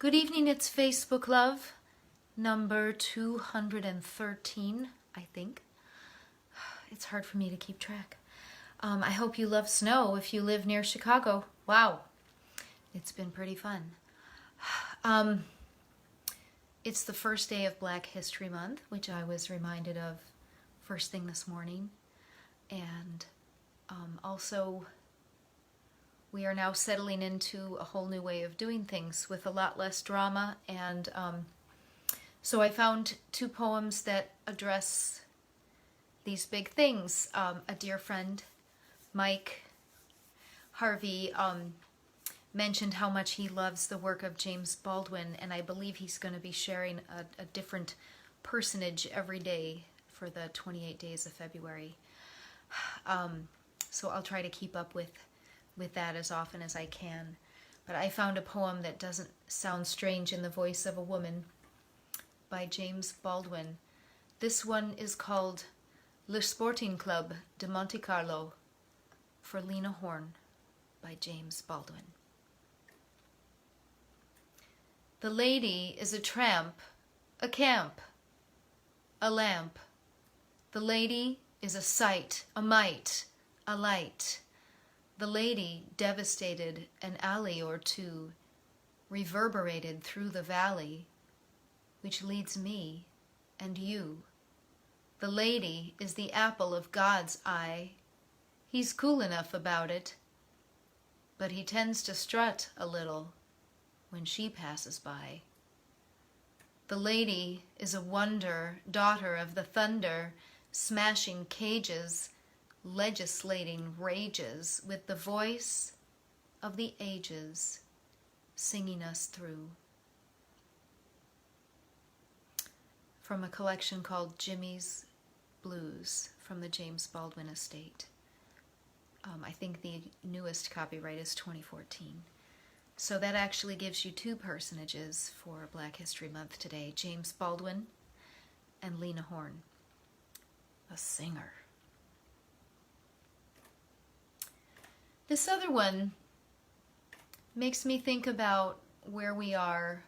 Good evening, it's Facebook Love, number 213, I think. It's hard for me to keep track. I hope you love snow if you live near Chicago. Wow, it's been pretty fun. It's the first day of Black History Month, which I was reminded of first thing this morning. And also, we are now settling into a whole new way of doing things with a lot less drama. And so I found two poems that address these big things. A dear friend, Mike Harvey, mentioned how much he loves the work of James Baldwin, and I believe he's going to be sharing a different personage every day for the 28 days of February. So I'll try to keep up with that as often as I can. But I found a poem that doesn't sound strange in the voice of a woman by James Baldwin. This one is called Le Sporting Club de Monte Carlo for Lena Horne by James Baldwin. The lady is a tramp, a camp, a lamp. The lady is a sight, a might, a light. The lady devastated an alley or two, reverberated through the valley, which leads me and you. The lady is the apple of God's eye. He's cool enough about it, but he tends to strut a little when she passes by. The lady is a wonder, daughter of the thunder, smashing cages, legislating rages with the voice of the ages, singing us through. From a collection called Jimmy's Blues from the James Baldwin estate. I think the newest copyright is 2014. So that actually gives you two personages for Black History Month today, James Baldwin and Lena Horne, a singer. This other one makes me think about where we are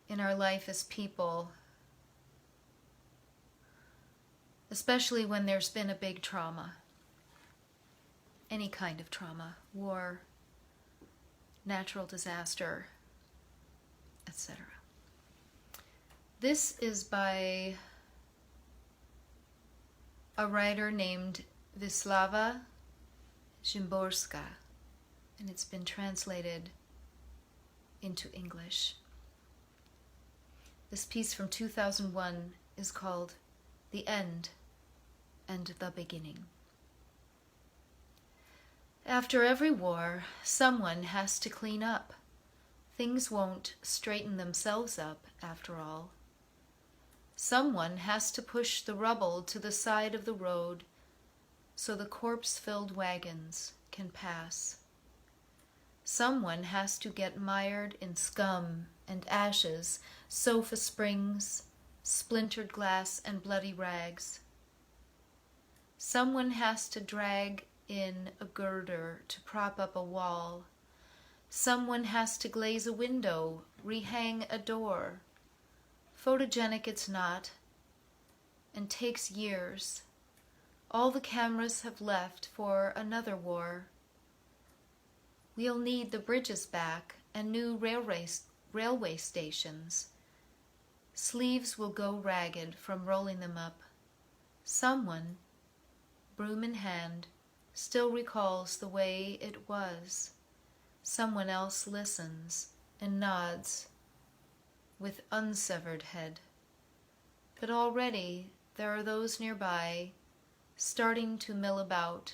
in our life as people, especially when there's been a big trauma, any kind of trauma, war, natural disaster, etc. This is by a writer named WISLAWA SZYMBORSKA, and it's been translated into English. This piece from 2001 is called The End and the Beginning. After every war, someone has to clean up. Things won't straighten themselves up, after all. Someone has to push the rubble to the side of the road so the corpse-filled wagons can pass. Someone has to get mired in scum and ashes, sofa springs, splintered glass and bloody rags. Someone has to drag in a girder to prop up a wall. Someone has to glaze a window, rehang a door. Photogenic it's not, and takes years. All the cameras have left for another war. We'll need the bridges back and new railway stations. Sleeves will go ragged from rolling them up. Someone, broom in hand, still recalls the way it was. Someone else listens and nods with unsevered head. But already there are those nearby starting to mill about,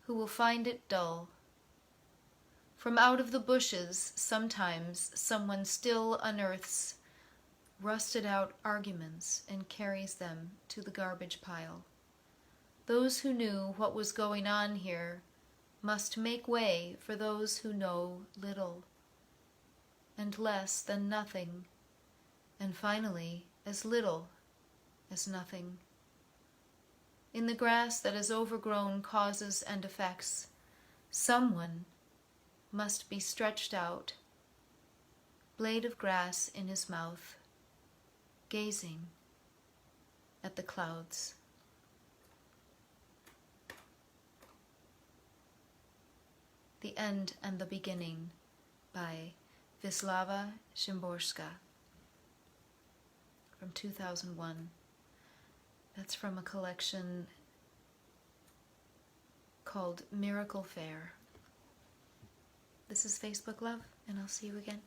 who will find it dull. From out of the bushes, sometimes someone still unearths rusted out arguments and carries them to the garbage pile. Those who knew what was going on here must make way for those who know little, and less than nothing, and finally as little as nothing. In the grass that has overgrown causes and effects, someone must be stretched out blade of grass in his mouth, gazing at the clouds. The End and the Beginning by WISLAWA SZYMBORSKA from 2001. That's from a collection called Miracle Fair. This is Facebook Love, and I'll see you again.